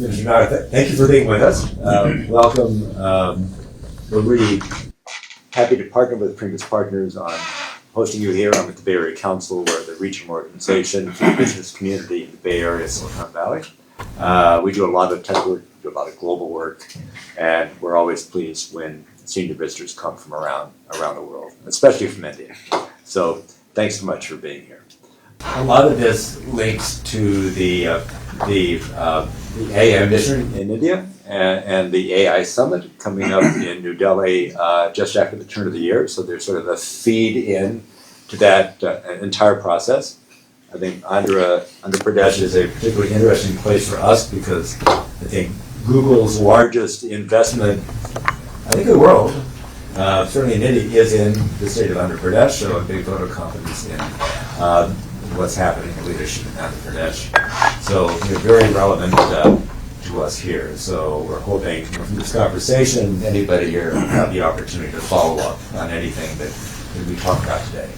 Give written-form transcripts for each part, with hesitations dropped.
Nara, thank you for being with us. Welcome. We're really happy to partner with Previous Partners on hosting you here. I'm at the Bay Area Council. We're the regional organization for the business community in the Bay Area, Silicon Valley. We do a lot of tech work, do a lot of global work, and we're always pleased when senior visitors come from around the world, especially from India. So thanks so much for being here. A lot of this links to the AI mission in India and the AI summit coming up in New Delhi just after the turn of the year. So there's sort of a feed in to that entire process. I think Andhra Pradesh is a particularly interesting place for us because I think Google's largest investment, I think in the world, certainly in India, is in the state of Andhra Pradesh, so a big vote of confidence in what's happening in leadership in Andhra Pradesh. So you're very relevant to us here. So we're hoping from this conversation, anybody here will have the opportunity to follow up on anything that we talk about today.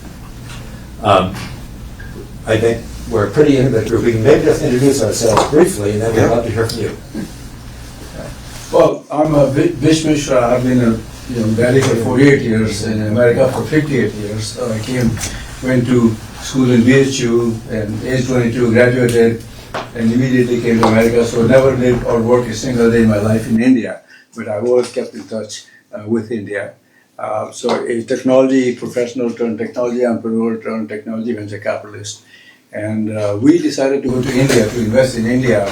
I think we're a pretty intimate group. We can maybe just introduce ourselves briefly, and then we'd love to hear from you. Well, I'm Vish Mishra. I've been in Delhi for 48 years, in America for 58 years. So I went to school in BHU, and age 22 graduated, and immediately came to America. So never lived or worked a single day in my life in India, but I always kept in touch with India. So a technology professional turned technology entrepreneur turned technology venture capitalist. And we decided to go to India, to invest in India,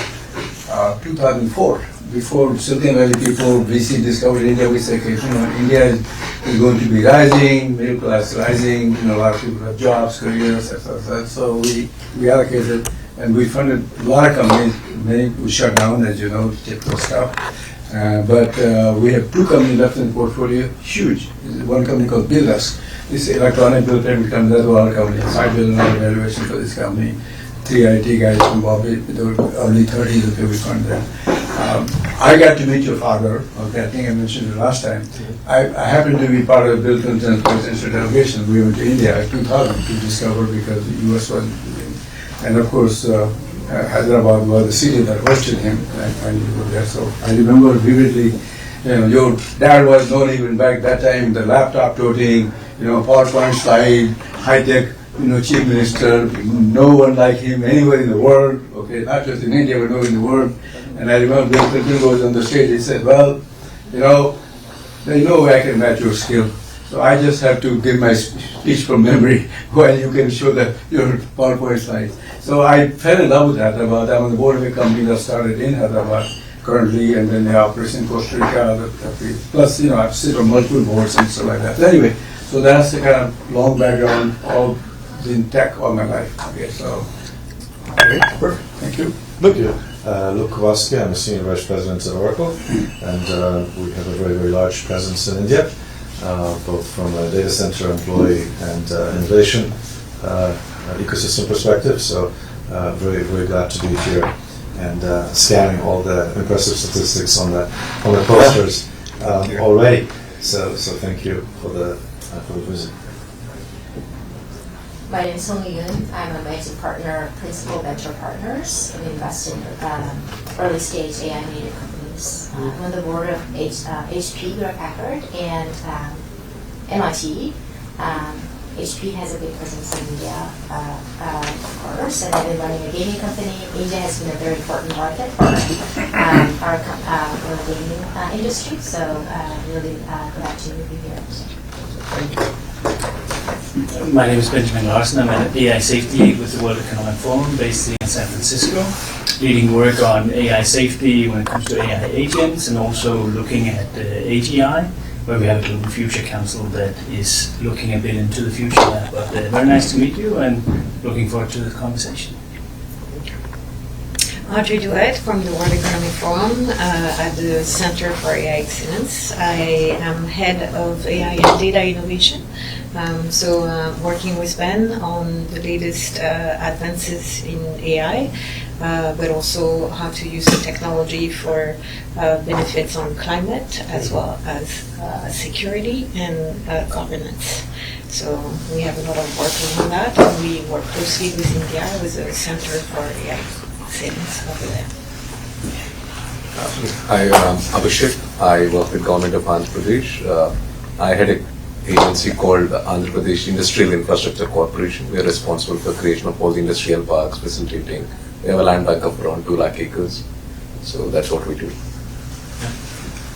2004. Before Silicon Valley people, VC discovered India, we said, okay, India is going to be rising, middle class rising, a lot of people have jobs, careers, etc. So we allocated, and we funded a lot of companies. Many we shut down, as you know, typical stuff. But we have two companies left in the portfolio, huge. One company called Billus. This electronic bill payment company, that's our company. $5 billion valuation for this company. 3 IT guys from Bombay, they were early 30s, okay, we fund them. I got to meet your father, okay, I think I mentioned it last time. I happened to be part of Bill Clinton's presidential delegation. We went to India in 2000 to discover because the US wasn't doing. And of course, Hyderabad was the city that hosted him, and I finally go there. So I remember vividly, your dad was known even back that time, the laptop toting, PowerPoint slide, high-tech, chief minister, no one like him anywhere in the world, okay, not just in India, but nowhere in the world. And I remember Bill Clinton was on the stage, he said, well, there's no way I can match your skill. So I just have to give my speech from memory while you can show your PowerPoint slides. So I fell in love with Hyderabad. I'm on the board of a company that started in Hyderabad currently, and then they operate in Costa Rica, plus, I sit on multiple boards and stuff like that. But anyway, so that's the kind of long background of in tech all my life. Okay, so great, perfect. Thank you. Luke Kowalski, I'm a Senior Vice President at Oracle, and we have a very, very large presence in India, both from a data center employee and innovation ecosystem perspective. So very, very glad to be here and scanning all the impressive statistics on the posters already. So thank you for the visit. My name is Song Yun. I'm a managing partner of Principal Venture Partners. We invest in early stage AI native companies. I'm on the board of HP, Hewlett-Packard, and MIT. HP has a big presence in India, of course, and I've been running a gaming company. India has been a very important market for our gaming industry, so really glad to be here. Thank you. My name is Benjamin Larson. I'm at AI Safety with the World Economic Forum based in San Francisco, leading work on AI safety when it comes to AI agents and also looking at AGI, where we have a Global Future Council that is looking a bit into the future. But very nice to meet you and looking forward to the conversation. Audrey Duet from the World Economic Forum at the Center for AI Excellence. I am head of AI and data innovation. Working with Ben on the latest advances in AI, but also how to use the technology for benefits on climate as well as security and governance. So we have a lot of working on that, and we work closely with India with the Center for AI Excellence over there. Hi, Abhishek. I work with Government of Andhra Pradesh. I had an agency called Andhra Pradesh Industrial Infrastructure Corporation. We are responsible for creation of all the industrial parks, facilitating. We have a land bank of around 2 lakh acres. So that's what we do.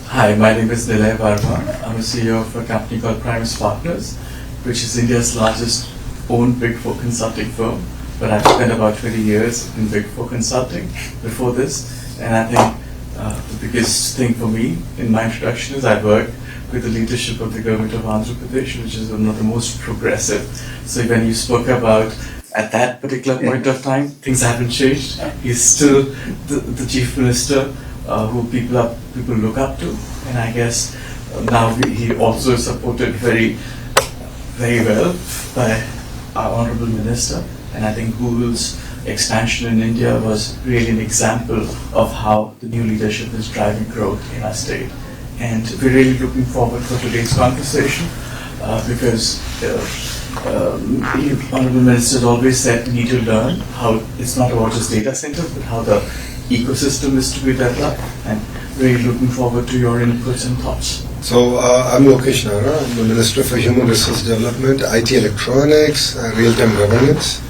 Hi, my name is Nilay Varma. I'm a CEO of a company called Primus Partners, which is India's largest owned Big Four consulting firm. But I've spent about 20 years in Big Four consulting before this. And I think the biggest thing for me in my introduction is I work with the leadership of the government of Andhra Pradesh, which is one of the most progressive. So when you spoke about at that particular point of time, things haven't changed. He's still the chief minister who people look up to, and I guess now he also is supported very well by our honorable minister. And I think Google's expansion in India was really an example of how the new leadership is driving growth in our state. And we're really looking forward for today's conversation because the honorable minister has always said we need to learn how it's not about just data centers, but how the ecosystem is to be developed. And really looking forward to your inputs and thoughts. So I'm Lokesh Nara. I'm the Minister for Human Resource Development, IT Electronics, Real-Time Governance.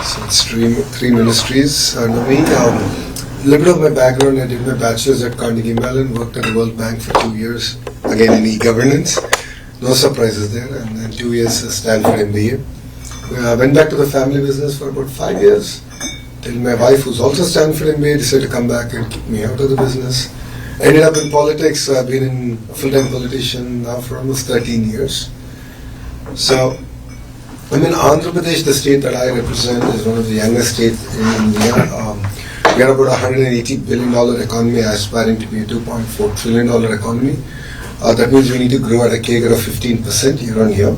So it's three ministries under me. A little bit of my background, I did my bachelor's at Carnegie Mellon, worked at the World Bank for 2 years, again in e-governance. No surprises there, and then 2 years at Stanford MBA. I went back to the family business for about 5 years, till my wife, who's also Stanford MBA, decided to come back and kick me out of the business. Ended up in politics, so I've been a full-time politician now for almost 13 years. So, I mean, Andhra Pradesh, the state that I represent, is one of the youngest states in India. We are about a $180 billion economy, aspiring to be a $2.4 trillion economy. That means we need to grow at a CAGR of 15% year on year.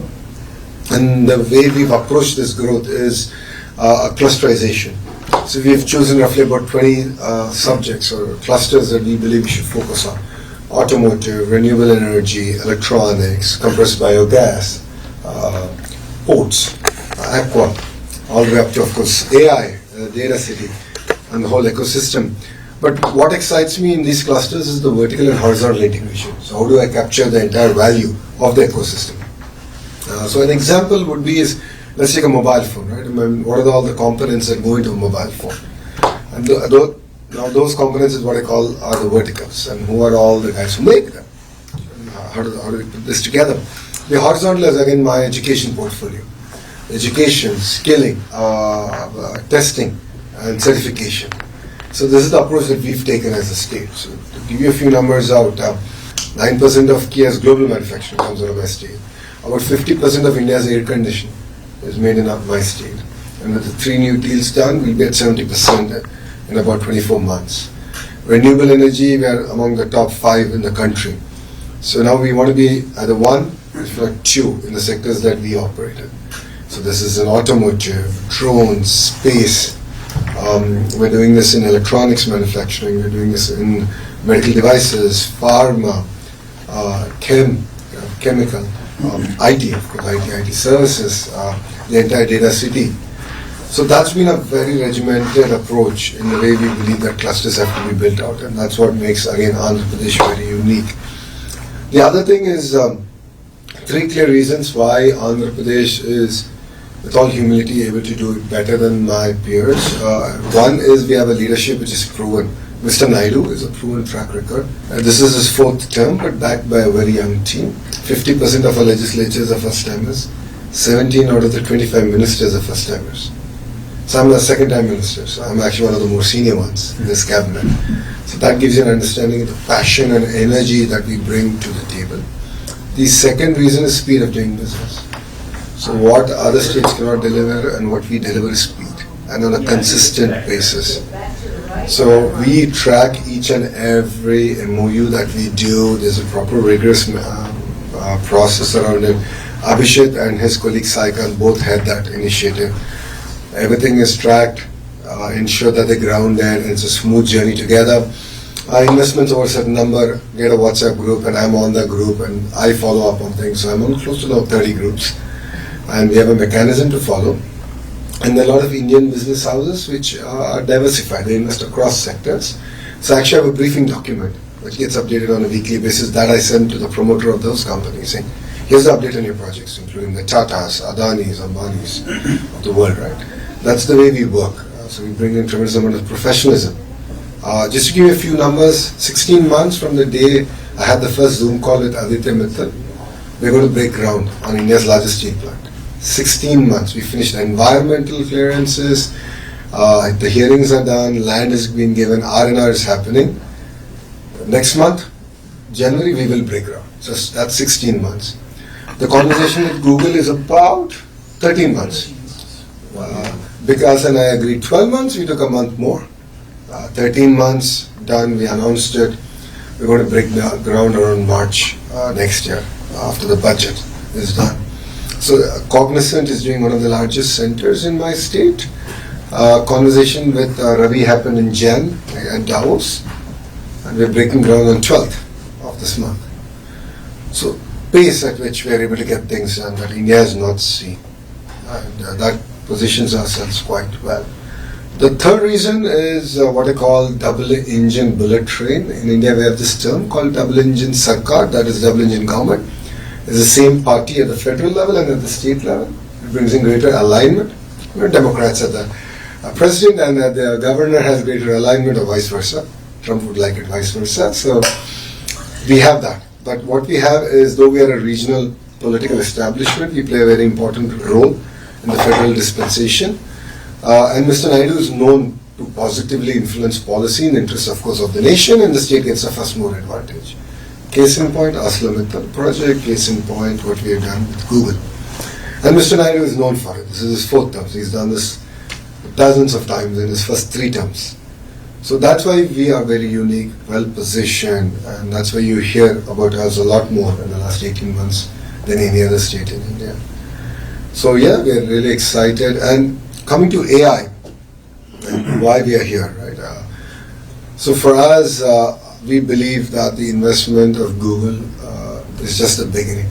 And the way we've approached this growth is a clusterization. So we've chosen roughly about 20 subjects or clusters that we believe we should focus on. Automotive, renewable energy, electronics, compressed biogas, ports, aqua, all the way up to, of course, AI, data city, and the whole ecosystem. But what excites me in these clusters is the vertical and horizontal integration. So how do I capture the entire value of the ecosystem? So an example would be is, let's take a mobile phone, right? I mean, what are all the components that go into a mobile phone? And now those components is what I call are the verticals, and who are all the guys who make them? How do we put this together? The horizontal is again my education portfolio. Education, skilling, testing, and certification. So this is the approach that we've taken as a state. So to give you a few numbers out, 9% of Kia's global manufacturing comes out of my state. About 50% of India's air conditioning is made in my state. And with the 3 new deals done, we'll be at 70% in about 24 months. Renewable energy, we are among the top 5 in the country. So now we want to be either 1, if not 2, in the sectors that we operate in. So this is in automotive, drones, space. We're doing this in electronics manufacturing. We're doing this in medical devices, pharma, chemical, IT, of course, IT services, the entire data city. So that's been a very regimented approach in the way we believe that clusters have to be built out, and that's what makes, again, Andhra Pradesh very unique. The other thing is 3 clear reasons why Andhra Pradesh is, with all humility, able to do it better than my peers. One is we have a leadership which is proven. Mr. Naidu is a proven track record. This is his 4th term, but backed by a very young team. 50% of our legislatures are first-timers. 17 out of the 25 ministers are first-timers. So I'm a second-time minister, so I'm actually one of the more senior ones in this cabinet. So that gives you an understanding of the passion and energy that we bring to the table. The second reason is speed of doing business. So what other states cannot deliver and what we deliver is speed, and on a consistent basis. So we track each and every MOU that we do. There's a proper rigorous process around it. Abhishek and his colleague Saikan both had that initiative. Everything is tracked, ensure that they're grounded, and it's a smooth journey together. Investments over a certain number, get a WhatsApp group, and I'm on the group, and I follow up on things. So I'm on close to now 30 groups. And we have a mechanism to follow. And there are a lot of Indian business houses which are diversified. They invest across sectors. So I actually have a briefing document which gets updated on a weekly basis that I send to the promoter of those companies saying, here's the update on your projects, including the Tatas, Adanis, Ambanis of the world, right? That's the way we work. So we bring in tremendous amount of professionalism. Just to give you a few numbers, 16 months from the day I had the first Zoom call with Aditya Mittal, we're going to break ground on India's largest steel plant. 16 months. We finished the environmental clearances, the hearings are done, land is being given, R&R is happening. Next month, January, we will break ground. So that's 16 months. The conversation with Google is about 13 months. Vikas and I agreed 12 months, we took a month more. 13 months done, we announced it. We're going to break the ground around March next year, after the budget is done. So Cognizant is doing one of the largest centers in my state. Conversation with Ravi happened in Jan at Davos, and we're breaking ground on 12th of this month. So pace at which we're able to get things done that India has not seen, and that positions ourselves quite well. The third reason is what I call double-engine bullet train. In India, we have this term called double-engine sarkar, that is double-engine government. It's the same party at the federal level and at the state level. It brings in greater alignment. We're Democrats at the president, and the governor has greater alignment, or vice versa. Trump would like it vice versa. So we have that. But what we have is, though we are a regional political establishment, we play a very important role in the federal dispensation. And Mr. Naidu is known to positively influence policy in the interest, of course, of the nation, and the state gets a first mover advantage. Case in point, ArcelorMittal project. Case in point, what we have done with Google. And Mr. Naidu is known for it. This is his fourth term. He's done this dozens of times in his first 3 terms. So that's why we are very unique, well positioned, and that's why you hear about us a lot more in the last 18 months than any other state in India. So yeah, we are really excited. And coming to AI, and why we are here, right? So for us, we believe that the investment of Google is just the beginning.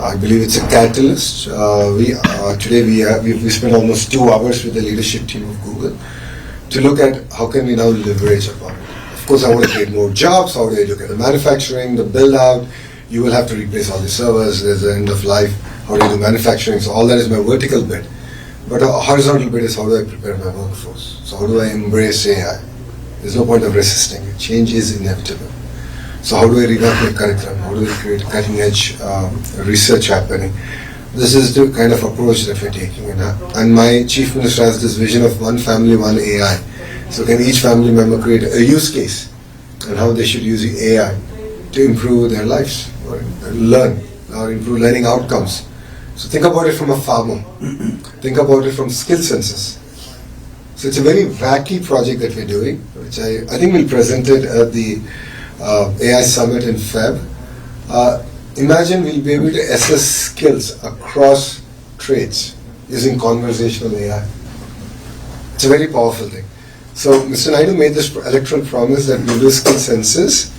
I believe it's a catalyst. Today we spent almost 2 hours with the leadership team of Google to look at how can we now leverage upon it. Of course, I want to create more jobs. How do I look at the manufacturing, the build out? You will have to replace all the servers. There's the end of life. How do you do manufacturing? So all that is my vertical bit. But a horizontal bit is how do I prepare my workforce? So how do I embrace AI? There's no point of resisting it. Change is inevitable. So how do I revamp my curriculum? How do I create cutting edge research happening? This is the kind of approach that we're taking. And my chief minister has this vision of one family, one AI. So can each family member create a use case and how they should use the AI to improve their lives or learn or improve learning outcomes. So think about it from a farmer. Think about it from skill census. So it's a very wacky project that we're doing, which I think we'll present it at the AI Summit in Feb. Imagine we'll be able to assess skills across trades using conversational AI. It's a very powerful thing. So Mr. Naidu made this electoral promise that we'll do skill census,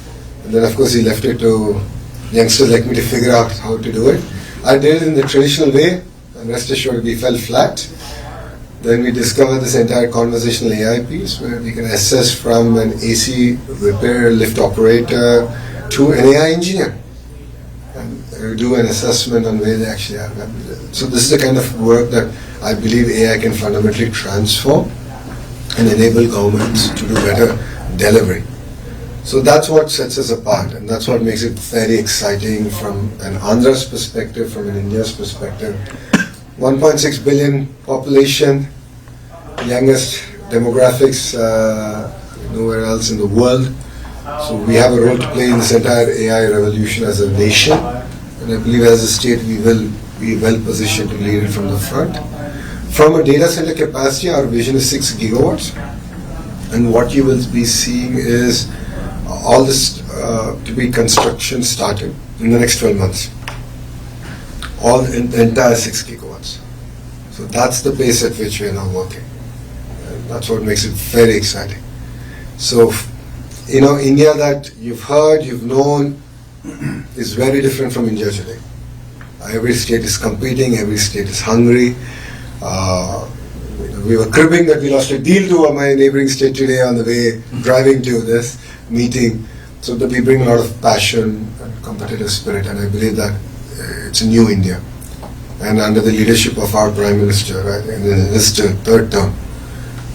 and then of course he left it to youngsters like me to figure out how to do it. I did it in the traditional way, and rest assured we fell flat. Then we discovered this entire conversational AI piece where we can assess from an AC repair lift operator to an AI engineer and do an assessment on where they actually are. So this is the kind of work that I believe AI can fundamentally transform and enable governments to do better delivery. So that's what sets us apart, and that's what makes it very exciting from an Andhra's perspective, from an India's perspective. 1.6 billion population, youngest demographics nowhere else in the world. So we have a role to play in this entire AI revolution as a nation, and I believe as a state we will be well positioned to lead it from the front. From a data center capacity, our vision is 6 gigawatts, and what you will be seeing is all this to be construction started in the next 12 months. All in the entire 6 gigawatts. So that's the pace at which we are now working. And that's what makes it very exciting. So, India that you've heard, you've known, is very different from India today. Every state is competing, every state is hungry. We were cribbing that we lost a deal to my neighboring state today on the way driving to this meeting. So that we bring a lot of passion and competitive spirit, and I believe that it's a new India. And under the leadership of our Prime Minister, right, and in his third term,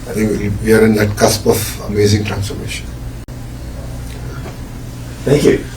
I think we are in that cusp of amazing transformation. Thank you.